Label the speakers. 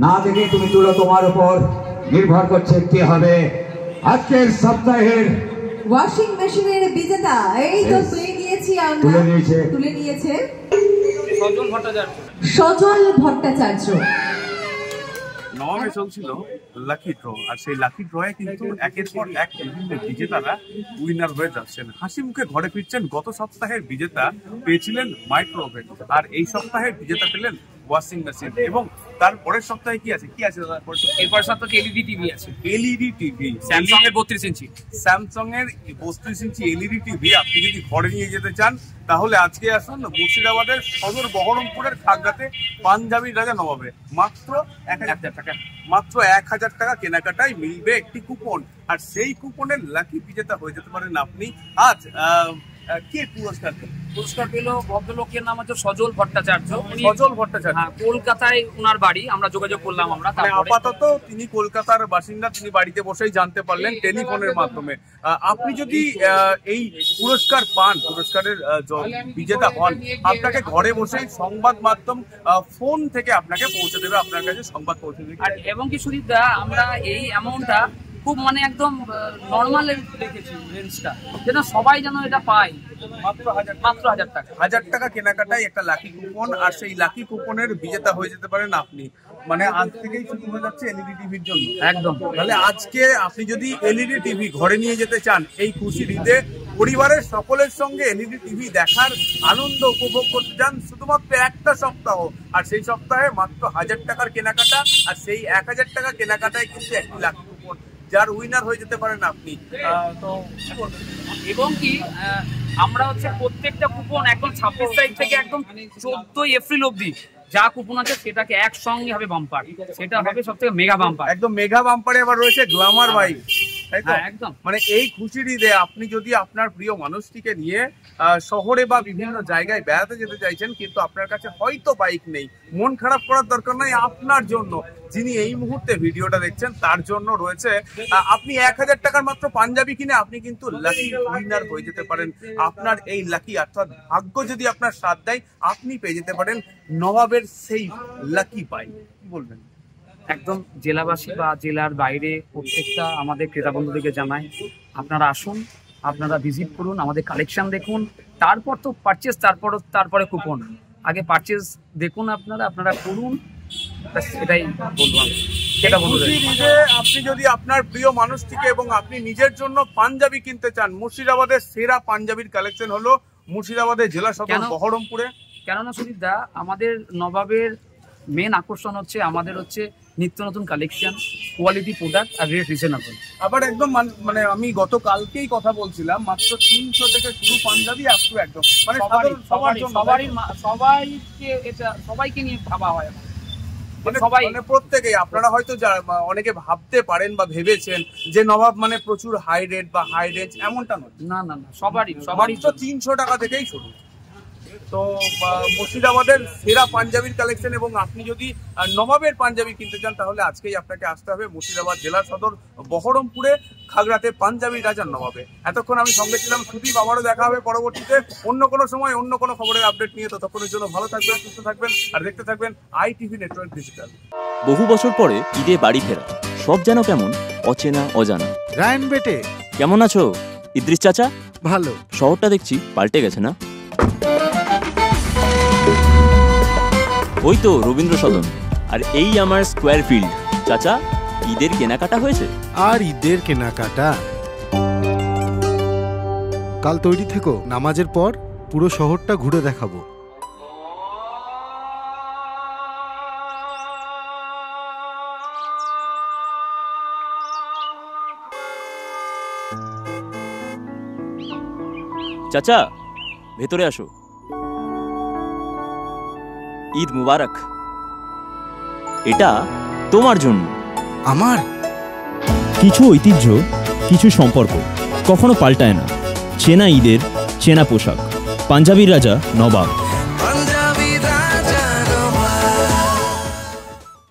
Speaker 1: না দেখে তুমি তুলো, তোমার উপর নির্ভর করছে কি হবে আজকের সপ্তাহের
Speaker 2: ওয়াশিং মেশিনের বিজেতা। এই তো তুলে নিয়েছি আমরা, তুলে নিয়েছে সজল ভট্টাচার্য।
Speaker 3: নবাবে চলছিল লাকি ড্র, আর সেই লাকি ড্রয়ে কিন্তু একের পর এক বিভিন্ন বিজেতারা উইনার হয়ে যাচ্ছেন। হাসি মুখে ঘরে ফিরছেন। গত সপ্তাহের বিজেতা পেয়েছিলেন মাইক্রোওভেন, আর এই সপ্তাহের বিজেতা পেলেন ওয়াশিং মেশিন। এবং তার পরের সপ্তাহে কি আছে
Speaker 4: এরপর সপ্তাহে এলইডি টিভি আছে।
Speaker 3: এলইডি টিভি,
Speaker 4: স্যামসাং এর 32 ইঞ্চি।
Speaker 3: স্যামসাং এর 32 ইঞ্চি এলইডি টিভি আপনি যদি ঘরে নিয়ে যেতে চান তাহলে আজকে আসুন মুর্শিদাবাদের সদর বহরমপুরের খাগড়াতে পাঞ্জাবি রাজা নবাবে। মাত্র 1000 টাকা, মাত্র 1000 টাকা কেনাকাটায় মিলবে একটি কুপন, আর সেই কুপনের লাকি বিজেতা হয়ে যেতে পারেন আপনি। আজ কে
Speaker 4: পুরস্কার পেল? ভদ্রলোকের নাম হচ্ছে সজল ভট্টাচার্য।
Speaker 3: সজল ভট্টাচার্য,
Speaker 4: কলকাতায় ওনার বাড়ি। আমরা যোগাযোগ করলাম, আমরা
Speaker 3: আপাতত তিনি কলকাতার বাসিন্দা, তিনি বাড়িতে বসেই জানতে পারলেন টেলিফোনের মাধ্যমে। আপনি যদি এই পুরস্কার পান, পুরস্কারের বিজেতা হন, আপনাকে ঘরে বসেই সংবাদ মাধ্যম ফোন থেকে আপনাকে পৌঁছে দেবে, আপনার কাছে সংবাদ পৌঁছে দেবে।
Speaker 4: এবং কি সুদীপদা, আমরা এই অ্যামাউন্টটা খুব একদম নর্মাল রেখেছি রেঞ্জটা, যেন সবাই যেন এটা পায়। মাত্র 1000 টাকা।
Speaker 3: 1000 টাকা কেনাকাটায় একটা লাকি কুপন, আর সেই লাকি কুপনের বিজেতা হয়ে যেতে পারেন আপনি। আজ থেকেই শুরু হয়ে যাচ্ছে এলইডি টিভির জন্য।
Speaker 4: একদম।
Speaker 3: তাহলে আজকে আপনি যদি এলইডি টিভি ঘরে নিয়ে যেতে চান, এই খুশির ঈদে পরিবারের সকলের সঙ্গে এলইডি টিভি দেখার আনন্দ উপভোগ করতে চান, শুধুমাত্র একটা সপ্তাহ, আর সেই সপ্তাহে মাত্র 1000 টাকার কেনাকাটা, আর সেই 1000 টাকা কেনাকাটায় কিন্তু একটি লাকি কুপন, যার উইনার হয়ে যেতে পারেন আপনি। তো
Speaker 4: এবং কি আমরা হচ্ছে প্রত্যেকটা কুপন একদম 26 তারিখ থেকে একদম 14 এপ্রিল অবধি যা কুপন আছে সেটাকে একসঙ্গে হবে বাম্পার, সেটা হবে সবথেকে মেগা বাম্পার।
Speaker 3: একদম মেগা বাম্পারে আবার রয়েছে গ্ল্যামার বাইক, তাই তো?
Speaker 4: একদম।
Speaker 3: এই খুশির ঈদে আপনি যদি আপনার প্রিয় মানুষটিকে নিয়ে শহরে বা বিভিন্ন জায়গায় বেড়াতে যেতে চাইছেন, কিন্তু আপনার কাছে হয়তো বাইক নেই, মন খারাপ করার দরকার নাই। আপনার জন্য, যিনি এই মুহূর্তে ভিডিওটা দেখছেন, তার জন্য রয়েছে, আপনি 1000 টাকার মাত্র পাঞ্জাবি কিনে আপনি কিন্তু লাকি উইনার হয়ে যেতে পারেন। আপনার এই লাকি, অর্থাৎ ভাগ্য যদি আপনার সাথ দেয়, আপনি পেয়ে যেতে পারেন নবাবের সেই লাকি বাইক। কি বলবেন?
Speaker 4: একদম জেলাবাসী বা জেলার বাইরে প্রত্যেকটা আমাদের ক্রেতা বন্ধুদেরকে জানাই, আপনারা আসুন, আপনারা ভিজিট করুন, আমাদের কালেকশন দেখুন, তারপর তো পারচেস, তারপরে কুপন। আগে পারচেস দেখুন, আপনারা করুন, এটাই বলবো।
Speaker 3: আপনি যদি আপনার প্রিয় মানুষটিকে এবং আপনি নিজের জন্য পাঞ্জাবি কিনতে চান, মুর্শিদাবাদের সেরা পাঞ্জাবির কালেকশন হলো মুর্শিদাবাদের জেলা সদর বহরমপুরে।
Speaker 4: কেননা সুদীপদা, আমাদের নবাবের মেন আকর্ষণ হচ্ছে আমাদের নিত্য নতুন কালেকশন, কোয়ালিটি প্রোডাক্ট, আর রেট রিজনেবল।
Speaker 3: আবার একদম আমি গতকালকেই কথা বলছিলাম, মাত্র 300 থেকে শুরু পাঞ্জাবি, একদম
Speaker 4: সবাইকে নিয়ে ভাবা হয়।
Speaker 3: প্রত্যেকেই, আপনারা হয়তো অনেকে ভাবতে পারেন বা ভেবেছেন যে নবাব প্রচুর হাই রেট বা হাই রেঞ্জ, এমনটা নয়।
Speaker 4: না, সবারই
Speaker 3: 300 টাকা থেকেই শুরু। তো মুর্শিদাবাদের সেরা পাঞ্জাবির কালেকশন, এবং আপনি যদি নবাবের পাঞ্জাবি কিনতে চান তাহলে আজকেই আপনাকে আসতে হবে মুর্শিদাবাদ জেলা সদর বহরমপুরে খাগড়াতে পাঞ্জাবি রাজার নবাবে। এতক্ষণ আমি সঙ্গে ছিলাম সুদীপ। আবারও দেখা হবে পরবর্তীতে অন্য কোনো সময় অন্য কোনো খবরের আপডেট নিয়ে। ততক্ষণের জন্য ভালো থাকবেন, সুস্থ থাকবেন, আর দেখতে থাকবেন ITV নেটওয়ার্ক ডিজিটাল।
Speaker 5: বহু বছর পরে ঈদে বাড়ি ফেরা, সব যেন কেমন অচেনা অজানা।
Speaker 6: রায়ন বেটে
Speaker 5: কেমন আছো ইদ্রিস চাচা?
Speaker 6: ভালো।
Speaker 5: শহরটা দেখছি পাল্টে গেছে না? ওই তো রবীন্দ্র সদন, আর এই আমার স্কোয়ার ফিল্ড। চাচা, ঈদের কেনাকাটা হয়েছে?
Speaker 6: আর ঈদের কেনাকাটা? কাল তৈরি থেকো, নামাজের পর পুরো শহরটা ঘুরে দেখাবো।
Speaker 5: চাচা, ভেতরে আসো। ঈদ মুবারক। এটা তোমার জন্য।
Speaker 6: আমার?
Speaker 7: কিছু ঐতিহ্য, কিছু সম্পর্ক কখনো পাল্টায় না। চেনা ঈদের চেনা পোশাক, পাঞ্জাবির রাজা নবাব।